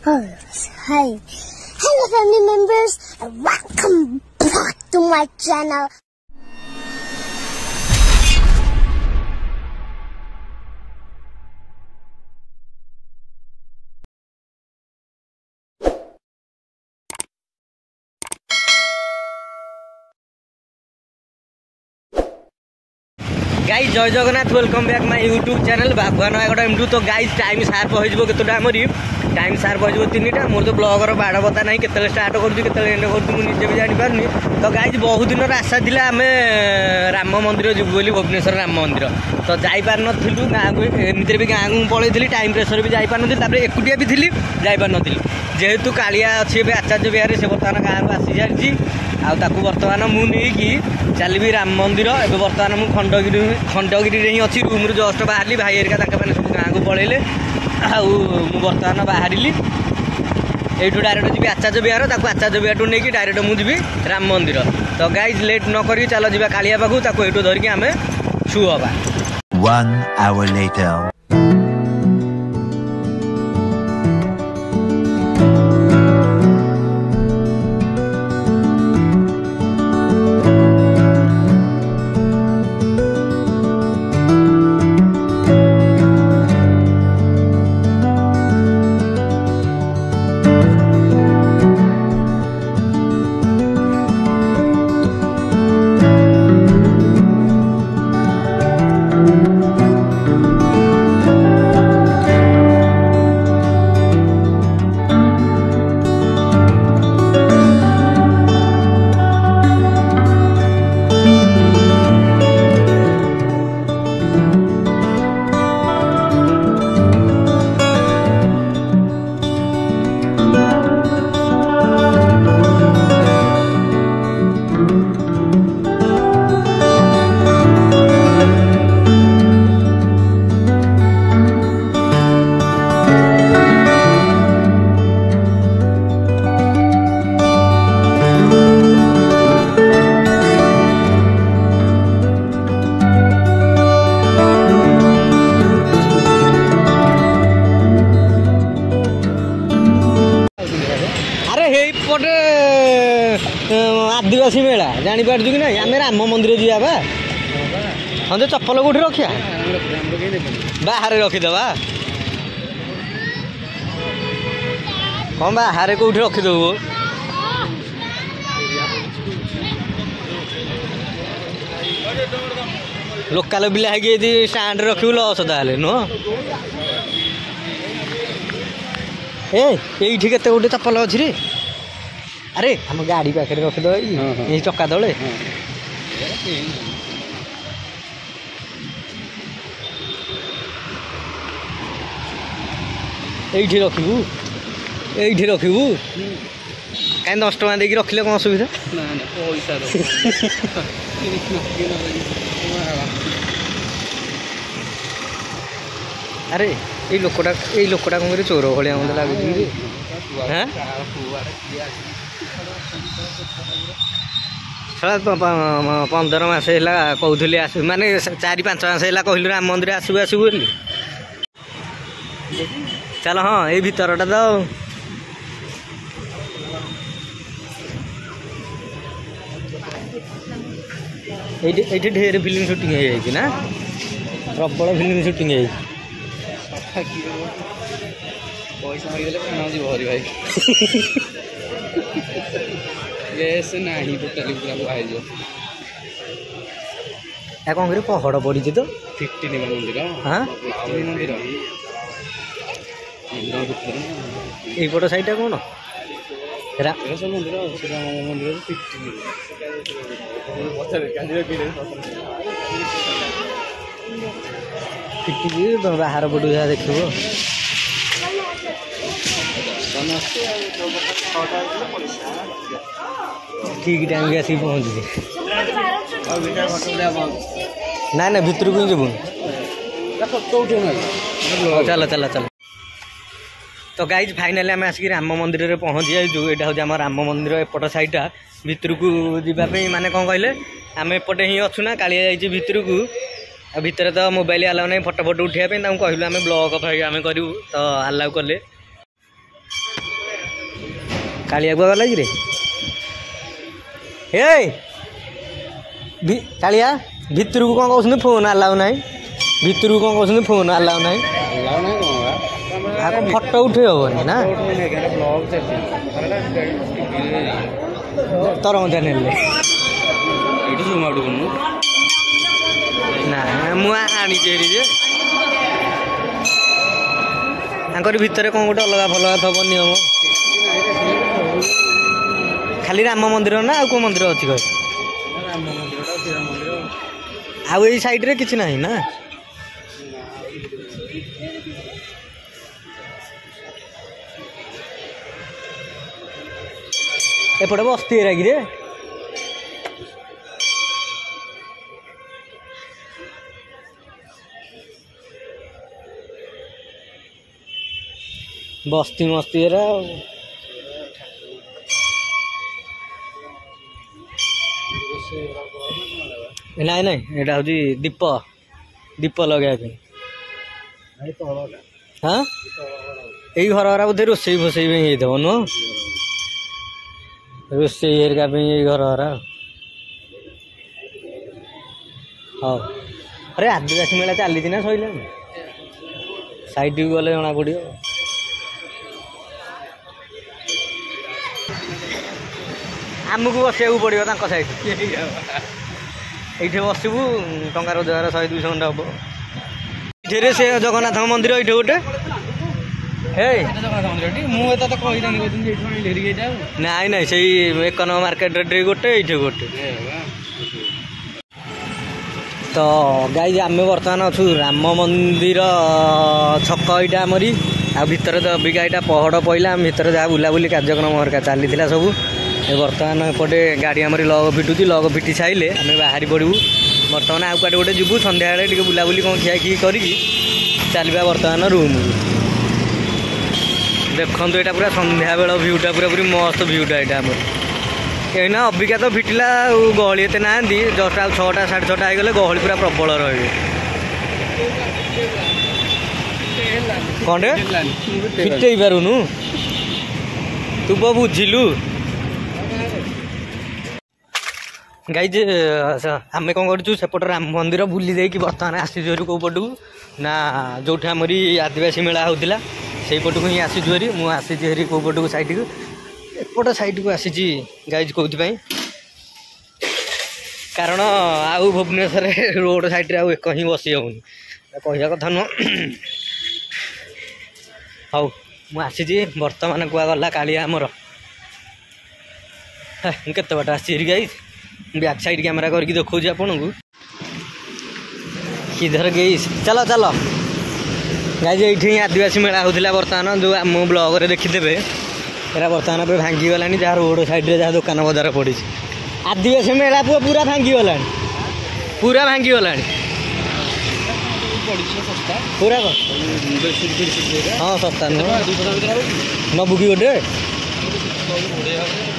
Hi. Hello family members and welcome back to my channel. Guys जय Jagannath welcome back my YouTube channel Babua Nayagarh एमडू। तो guys time sharp हो केतोटा Amri time sharp हो 3टा मोर तो blogger बाड़ बता ना के स्टार्ट कर एंड कर जापारे। तो गाइज बहुत दिन आशा था आम राम मंदिर जीव बोली भुवनेश्वर राम मंदिर तो जापार नु गाँव को एमती भी गाँव को पलैली टाइम प्रेसर भी जापार नी एकुटिया भी थी जापार नी जेहेतु कालिया अच्छी आचार्य विहार से बर्तमान गाँव को आसी सारी आकु बर्तमान मुझे चलि राम मंदिर एवं बर्तमान मुझे खंडगिरी ही अच्छी रूम्रु जस्ट बाहर भाई हेरिका सब गाँव को पलैले बर्तमान बाहर यू डायरेक्ट जी आचार्य विहार आचार्य विहार नहीं डायरेक्ट मुझे राम मंदिर। तो गाइज लेट न करी चलो जी कालिया पाखु यू धरिकी आम छु हवा। 1 hour later. आदिवासी मेला जापार कि ना आम राम मंदिर जावा हाँ तो चप्पल कौटी रखा बाहर रखीदबा कौन बाहर कौटी रखीदेबू लोकाल पिला है स्टाण्ड रखू लस ताल नुह ये केते गोटे चप्पल अच्छी रे अरे हम गाड़ी पाखे रखीद ये चक्का तले ये रखू ये रखू कहीं 10 टଙ୍କା देकी रखिले कौन असुविधा अरे ये लोकटा कौन कर चोर भाया मत लगुच हाँ 15 मास है कहूली आस माने 4-5 मास है कहलु राम मंदिर आसबू आसबू बोली चल हाँ ये भीतरटा तो ये ढेर फिल्म शूटिंग हो ना प्रबल फिल्म शूटिंग हो पैसा मारिदेले खाना जी भरी भाई यस नहीं टोटली पूरा भाई जो या कौन कर पहाड़ पड़ी तो 15 मंदिर हाँ 15 मंदिर यपट साइड कौन सब मंदिर राम मंदिर 15 बाहर पटू जहाँ देखो ठीक टाइम के आसिक पहुँचे ना ना भितर को जीवन चल चल चल। तो गाइज फाइनाली आम आसिक राम मंदिर में पहुँची जाइए यहाँ हूँ आम राम मंदिर एपट साइडटा भितर को जावाई माने कौन कहले आम एपटे ही अच्छु ना कालिया जाइए भितर को भितर तो मोबाइल आलाउ ना फटो फटो उठाई कहलु आम ब्लॉग आम करूँ तो आलाउ कले कालिया को गला कि रे हे कालिया भितर को कौन कहते फोन आलाउ ना भितर को कौन कहते फोन आलाउ ना फटो उठे हेनी ना तरंग चैनल ना मुझे भितर कौन गोटे अलग फलगा थब नियम खाली राम मंदिर ना आउ को मंदिर अच्छी कह आउ ये साइड रे किसी ना ना एपटे बस्ती है कि बस्ती मस्ती है नाई नाई यहाँ हूँ दीप दीप लगे हाँ यही घर हरा बोधे रोसे फोसई नुह रोसे हेरिका घर हरा हाँ अरे आदिवासी मेला चली ना सैला साइड को गले जना पड़ आमको बसवाक पड़ो सैड ये बसबू टंका रोजगार 100-200 घंटा हम ये से जगन्नाथ मंदिर ये गोटे नाई नाई से 1 नंबर मार्केट गोटे ये गोटे तो गाइज आम बर्तमान अच्छु राम मंदिर छक यहाँ आमरी आ भितर तो अबिका यहाँ पहड़ पड़ा आम भर जहाँ बुलाबुली कार्यक्रम हरका चली सब बर्तमान एपटे गाड़ी आमरी लग फिटुची लग फिटी सारे आम बाहरी पड़ू बर्तमान आउ कटे गोटे जीवु सन्ध्या टी बुलाबुली कौन खियाखी करी चलवा बर्तमान रूम देखो यहाँ पूरा सन्ध्या बेल भ्यूटा पूरा पूरी मस्त भ्यूटा यहाँ आम कहीं अबिका तो फिटिला गहली एत ना जस्ट आउ 6टा 6:30 होगले गहली पूरा प्रबल रही कौटे फिटे पारुनु तू बुझिलु गाइज आम कौन करूँ सेपट राम मंदिर बुली देकी बर्तमान आसीचु कौ पटू ना जो आमरी आदिवासी मेला होता से पटू ही आसीचु हेरी मुझे हेरी कौ पटू साइड को एपट साइड को आसी गाइज कौन कारण आउ भुवनेश्वर रोड साइड रे एक ही बसी होनी कह कथा नुह हाउ मुझे बर्तमान कुआ गला कालिया आमर केत बाट आसी गाइज बैक साइड कैमेरा करके देखो आपन को किधर गई चलो चलो गाइज ये आदिवासी मेला होता बर्तमान जो आम ब्लॉग रे देखीदे एरा बर्तमान पे भांगी गलानी जहाँ रोड साइड रे जहाँ दुकान बजार पड़ी आदिवासी मेला पूरा भांगी गलानी पूरा भांगी गलानी पूरा हाँ सस्ता नुह नबू कि गोटे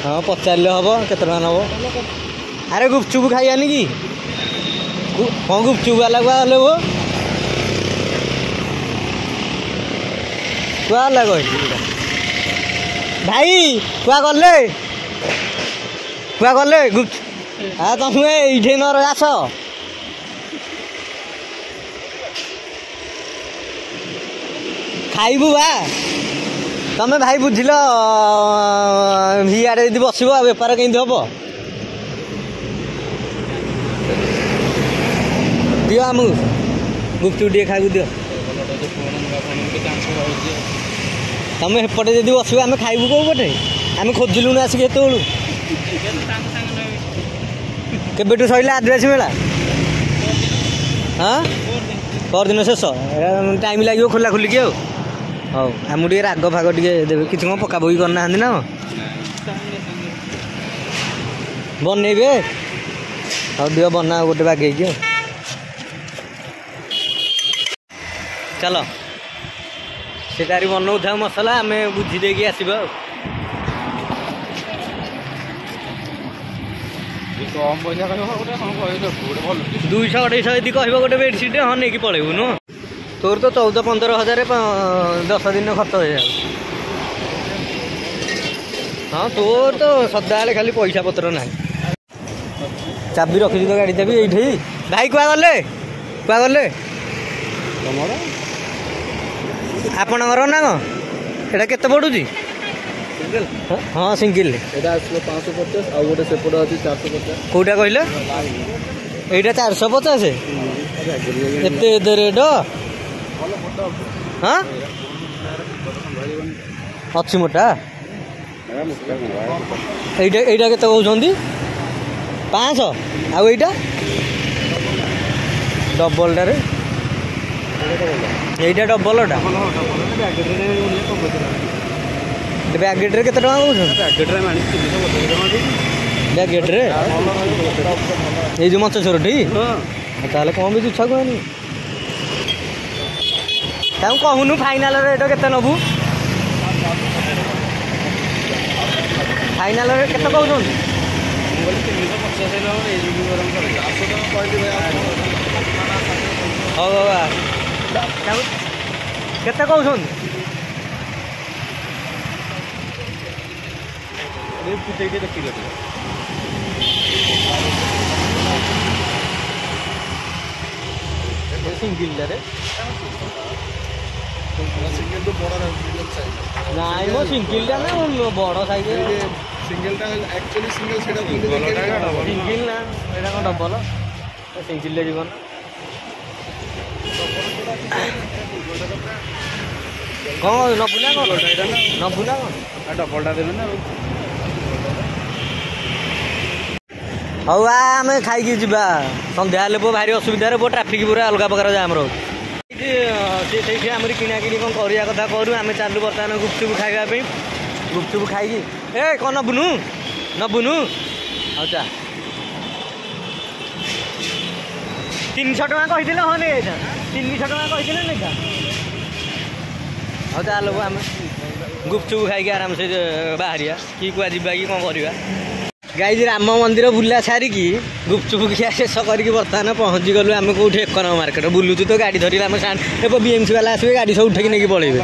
हाँ पचारे हम केत नब अरे गुपचुप खाइबानी कि हाँ गुपचुप वाला कुआ गले वो कुआ गला कह भाई कुआ गले गुप्त तुम ये न आस खाइबू बा तमें भाई बुझिल हियाड़े यदि बसब बेपार केमती हम दियो आमको गुपचुप टे खाइबू दियो तमें हेपटे जब बसबो आम खाइबू कौ पटे आम खोजिलुन आसिक हेत केबेठू सैला आदिवासी मेला हाँ परदिन शेष टाइम लगे खोला खोलिकी हाँ आमको टे राग फाग टे देवे कि पका पकी करना ना बनइबे हाँ दियो बना गोटे बागे चलो से तारी बनाऊ था मसला आम बुझी देकी आसब 200-250 यदि कह गोटे बेडसीट हाँ नहीं पलैबू नुह तोर तो 14-15 हजार 10 दिन खर्च हो जाए हाँ तोर तो सदाबले खाली पैसा पत्र ना चाबी रखी तो गाड़ी चाबी ये भाई कुआ गले आपणकर ना कौन एटा केते पड़ुची हाँ सिंगल এটা আসলে 550 আর ওটা সেপটা আছে 450 কোটা কইলে এইটা 450 এতে রেট हाँ अच्छी मोटा এইটা কেতে কହୁଛନ୍ତି 500 ଆଉ এইটা ଡବଲଟାରେ এইটা ଡବଲଟା ବ୍ୟାଗେଟରେ କେତେ ଟଙ୍କା କହୁଛନ୍ତି ବ୍ୟାଗେଟରେ ଏଇ ଯେଉଁ ମଞ୍ଚ ଛୋରଟି ତାହେଲେ କ'ଣ ବି ଇଚ୍ଛା କୁହନି ତାଙ୍କୁ କହୁନୁ ଫାଇନାଲ ରେଟ୍ କେତେ ନେବୁ ଫାଇନାଲ ରେଟ୍ କେତେ କହୁଛନ୍ତି ହଉ ବାବା କେତେ କହୁଛନ୍ତି ସିଙ୍ଗିଲରେ ନାଇଁ ମୋ ସିଙ୍ଗିଲଟା ନା ବଡ଼ ସାଇଜ୍ সিঙ্গেলটা অ্যাকচুয়ালি সিঙ্গেল সেটা ସିଙ୍ଗିଲ ନା ଏଇଟା କ'ଣ ଡବଲ ସିଙ୍ଗିଲରେ ଯିବ ନା କ'ଣ ନବୁ ନା କ'ଣ ନବୁ ନା କ'ଣ ଡବଲଟା ଦେବେ ନା ହଉ ଆମେ ଖାଇକି ଯିବା ସନ୍ଧ୍ୟା ହେଲେ ପୁଅ ଭାରି ଅସୁବିଧାରେ ପୁଅ ଟ୍ରାଫିକ୍ ପୁରା ଅଲଗା ପ୍ରକାର ଜାମ୍ ରହୁଛି ସେଇଠି ଆମର କିଣାକିଣି କ'ଣ କରିବା କଥା କରୁ ଆମେ ଚାଲୁ ବର୍ତ୍ତମାନ ଗୁପଚୁପ ଖାଇବା ପାଇଁ ଗୁପଚୁପ ଖାଇକି ଏ କ'ଣ ନବୁନୁ ହଉ ଚା 300 ଟଙ୍କା କହିଥିଲେ ହଁ ନେଇଯାଇଥା 300 ଟଙ୍କା କହିଥିଲେ ନେଇଥା ହଉ ଚାଲ ଆମେ ଗୁପଚୁପ ଖାଇକି ଆରାମସେ ବାହାରିବା କି କୁଆ ଯିବା କି କ'ଣ କରିବା ଗାଇଜ ରାମ ମନ୍ଦିର ବୁଲା ସାରିକି ଗୁପଚୁପ ଖିଆ ଶେଷ କରିକି ବର୍ତ୍ତମାନ ପହଞ୍ଚିଗଲୁ ଆମେ କେଉଁଠି 1 ନମ୍ବର ମାର୍କେଟ ବୁଲୁଛୁ ତ ଗାଡ଼ି ଧରିଲେ ଆମେ ଏବେ BMC ବାଲା ଆସିବେ ଗାଡ଼ି ସବୁ ଉଠେଇକି ନେଇକି ପଳେଇବେ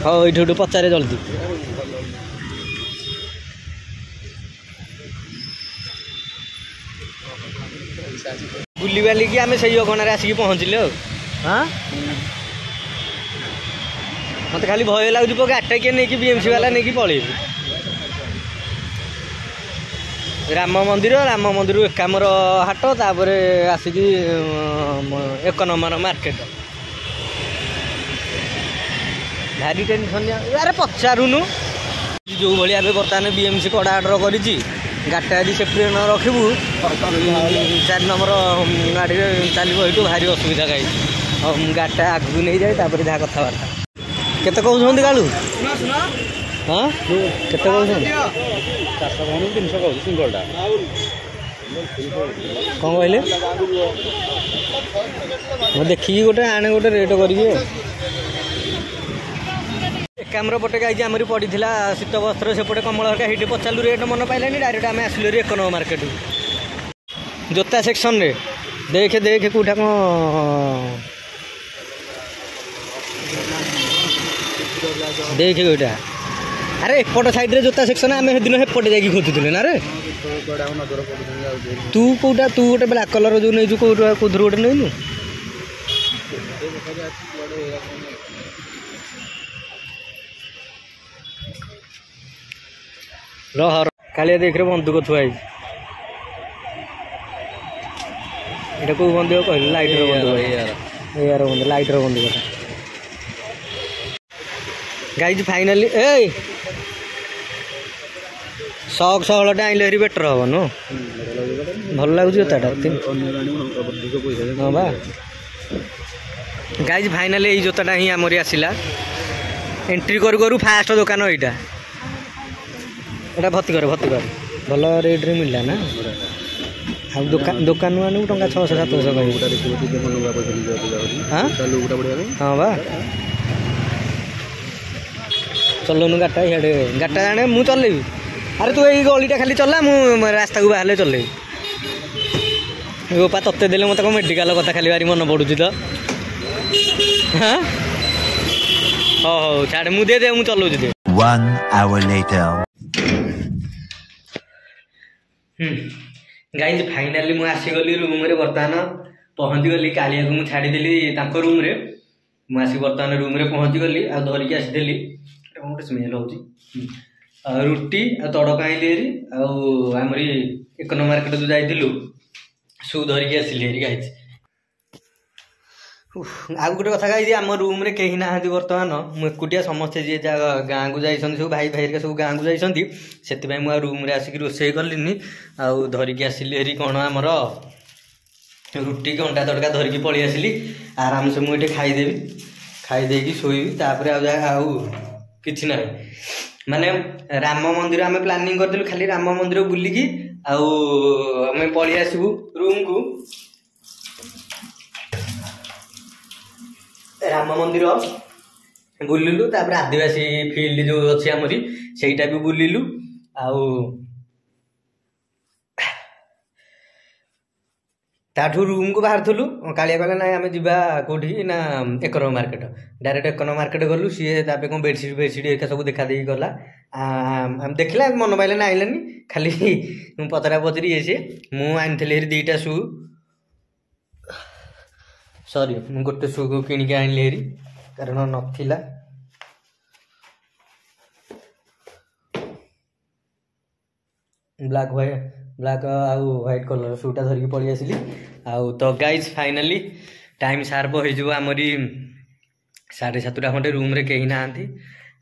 ହଉ ଏଇଠୁ ପଚାରେ ଜଲ୍ଦି ବୁଲି ବାଲିକି ଆମେ ସେଇ ଅଗଣାରେ ଆସିକି ପହଞ୍ଚିଲେ ଆଉ ହଁ ମୋତେ ଖାଲି ଭୟ ଲାଗୁଛି ପୁଅ ଗାଡ଼ିଟା କିଏ ନେଇକି BMC ବାଲା ନେଇକି ପଳେଇବି ରାମ ମନ୍ଦିରରୁ ଏକାମ୍ର ହାଟ ତାପରେ ଆସିକି 1 ନମ୍ବର ମାର୍କେଟ ଭାରି ଟେନସନ୍ ଆରେ ପଚାରୁନୁ ଯେଉଁ ଭଳିଆ ଏବେ ବର୍ତ୍ତମାନ BMC କଡ଼ା ଅର୍ଡ଼ର କରିଛି ଗାଡ଼ିଟା ଯଦି ସେଫ୍ଟିରେ ନ ରଖିବୁ 4 ନମ୍ବର ଗାଡ଼ିରେ ଚାଲିବ ଏଇଠୁ ଭାରି ଅସୁବିଧା ଗାଈ ଆଉ ମୁଁ ଗାଡ଼ିଟା ଆଗକୁ ନେଇଯାଏ ତାପରେ ଯାହା କଥାବାର୍ତ୍ତା କେତେ କହୁଛନ୍ତି କାଳୁ ହଁ କେତେ କହୁଛନ୍ତି 300 କହୁଛି ସିଙ୍ଗଲଟା କ'ଣ କହିଲେ ମୁଁ ଦେଖିକି ଗୋଟେ ରେଟ୍ କରିବି ଆଉ ଏକାମ୍ର ପଟେ ଗାଇଛି ଆମରି ପଡ଼ିଥିଲା ଶୀତ ବସ୍ତ୍ର ସେପଟେ କମଳ ହରିକା ହେଇଠି ପଚାରିଲୁ ରେଟ୍ ମନେ ପାଇଲାନି ଡାଇରେକ୍ଟ ଆମେ ଆସିଲୁ 1 ନମ୍ବର ମାର୍କେଟକୁ ଜୋତା ସେକ୍ସନରେ ଦେଖେ କେଉଁଟା କ'ଣ ଦେଖେ କେଉଁଟା ଆରେ ଏପଟ ସାଇଡ଼ରେ ଜୋତା ସେକ୍ସନ ଆମେ ସେଦିନ ସେପଟେ ଯାଇକି ଖୋଜୁଥିଲେ ନା ରେ ତୁ ଗୋଟେ ବ୍ଲାକ୍ କଲର ଯେଉଁ ନେଇଛୁ କୋଉଥିରୁ ଗୋଟେ ନେଇନୁ ରହ କାଳିଆ ଦେଖିରେ ବନ୍ଧୁକ ଥୁଆ ହେଇଛି ଏଇଟା କେଉଁ ବନ୍ଧୁକ କହିଲୁ ଲାଇଟର ବନ୍ଧୁକ ଏଆର ବନ୍ଧୁକ ଲାଇଟର ବନ୍ଧୁକଟା ଗାଇଛି ଫାଇନାଲି ଏଇ ସକ୍ସ ହଳଟା ଆଣିଲେ ହେରି ବେଟର ହବ ନୁ ଭଲ ଲାଗୁଛି ଜୋତାଟା ହଁ ବା ଗାଇଛି ଫାଇନାଲି ଏଇ ଜୋତାଟା ହିଁ ଆମରି ଆସିଲା ଏଣ୍ଟ୍ରି କରୁ ଫାଷ୍ଟ ଦୋକାନ ଏଇଟା ଏଇଟା ଭର୍ତ୍ତି କର ଭଲ ରେଟ୍ରେ ମିଳିଲା ନା ଆଉ ଦୋକାନରୁ ଆଣିବୁ ଟଙ୍କା 600-700 କହିବୁ ହଁ ବା ଚଲଉନୁ ଗାଡ଼ିଟା ଜାଣେ ମୁଁ ଚଲେଇବି ଆରେ ତୁ ଏଇ ଗଳିଟା ଖାଲି ଚଲା ମୁଁ ରାସ୍ତାକୁ ବାହାରିଲେ ଚଲେଇବି ଗୋପା ତତେ ଦେଲେ ମୋତେ କ'ଣ ମେଡ଼ିକାଲ କଥା ଖାଲି ଭାରି ମନେ ପଡ଼ୁଛି ତ ହଁ ହଉ ଛାଡ଼ ମୁଁ ଦେଇଦେ ମୁଁ ଚଲାଉଛି ଦେ 1 hour later. ଗାଇଜ ଫାଇନାଲି ମୁଁ ଆସିଗଲି ରୁମ୍ରେ ବର୍ତ୍ତମାନ ପହଞ୍ଚିଗଲି କାଳିଆକୁ ମୁଁ ଛାଡ଼ିଦେଲି ତାଙ୍କ ରୁମ୍ରେ ମୁଁ ଆସିକି ବର୍ତ୍ତମାନ ରୁମ୍ରେ ପହଞ୍ଚିଗଲି ଆଉ ଧରିକି ଆସିଥିଲି କ'ଣ ଗୋଟେ ସ୍ମେଲ୍ ହେଉଛି ରୁଟି ଆଉ ତଡ଼କା ଆଣିଲି ହେରି ଆଉ ଆମରି 1 ନମ୍ବର ମାର୍କେଟ ଯେଉଁ ଯାଇଥିଲୁ ସବୁ ଧରିକି ଆସିଲି ହେରି ଗାଇଜ ଆଉ ଗୋଟେ କଥା ଗାଇଛି ଆମ ରୁମ୍ରେ କେହି ନାହାନ୍ତି ବର୍ତ୍ତମାନ ମୁଁ ଏକୁଟିଆ ସମସ୍ତେ ଯିଏ ଯାହା ଗାଁକୁ ଯାଇଛନ୍ତି ସବୁ ଭାଇ ଭାଇରିକା ସବୁ ଗାଁକୁ ଯାଇଛନ୍ତି ସେଥିପାଇଁ ମୁଁ ଆଉ ରୁମ୍ରେ ଆସିକି ରୋଷେଇ କଲିନି ଆଉ ଧରିକି ଆସିଲି ହେରି କ'ଣ ଆମର ରୁଟି କି ଅଣ୍ଡା ତଡ଼କା ଧରିକି ପଳେଇ ଆସିଲି ଆରାମସେ ମୁଁ ଏଠି ଖାଇଦେବି ଖାଇଦେଇକି ଶୋଇବି ତାପରେ ଆଉ ଯାହା ଆଉ କିଛି ନାହିଁ ମାନେ ରାମ ମନ୍ଦିର ଆମେ ପ୍ଲାନିଂ କରିଥିଲୁ ଖାଲି ରାମ ମନ୍ଦିର ବୁଲିକି ଆଉ ଆମେ ପଳେଇ ଆସିବୁ ରୁମ୍କୁ ରାମ ମନ୍ଦିର ବୁଲିଲୁ ତାପରେ ଆଦିବାସୀ ଫିଲ୍ଡ ଯେଉଁ ଅଛି ଆମରି ସେଇଟା ବି ବୁଲିଲୁ ଆଉ ତାଠୁ ରୁମ୍କୁ ବାହାରୁଥିଲୁ କାଳିଆ କହିଲା ନାଇଁ ଆମେ ଯିବା କେଉଁଠି ନା 1 number market direct 1 number market ଗଲୁ ସିଏ ତାପରେ କ'ଣ ବେଡ଼ସିଟ୍ ଏକା ସବୁ ଦେଖା ଦେଇକି ଗଲା ଆମେ ଦେଖିଲା ମନ ପାଇଲେ ନା ଆଇଲାନି ଖାଲି ମୁଁ ପଚରା ପଚରି ଇଏ ସିଏ ମୁଁ ଆଣିଥିଲି ହେରି 2ଟା ସୁ ସରି ମୁଁ ଗୋଟେ ସୁକୁ କିଣିକି ଆଣିଲି ହେରି କାରଣ ନଥିଲା ବ୍ଲାକ୍ ଆଉ ହ୍ୱାଇଟ୍ କଲର୍ ସୁଟା ଧରିକି ପଳେଇ ଆସିଲି ଆଉ ତ ଗାଇଜ୍ ଫାଇନାଲି ଟାଇମ୍ ସାର୍ପ ହେଇଯିବ ଆମରି 7:30 ଖଣ୍ଡେ ରୁମ୍ରେ କେହି ନାହାନ୍ତି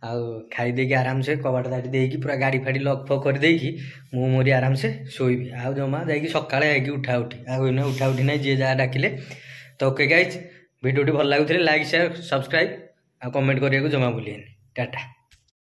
ଆଉ ଖାଇଦେଇକି ଆରାମସେ କବାଟ ଦାଟି ଦେଇକି ପୁରା ଗାଡ଼ି ଫାଡ଼ି ଲକ୍ ଫକ୍ କରିଦେଇକି ମୁଁ ମୋରି ଆରାମସେ ଶୋଇବି ଆଉ ଜମା ଯାଇକି ସକାଳେ ଯାଇକି ଉଠା ଉଠି ଆଉ ଏଇନା ଉଠା ଉଠି ନାହିଁ ଯିଏ ଯାହା ଡାକିଲେ ତ ଓକେ ଗାଇଜ୍ ଭିଡ଼ିଓଟି ଭଲ ଲାଗୁଥିଲେ ଲାଇକ୍ ସେୟାର ସବସ୍କ୍ରାଇବ୍ ଆଉ କମେଣ୍ଟ କରିବାକୁ ଜମା ଭୁଲିବେନି ଟାଟା।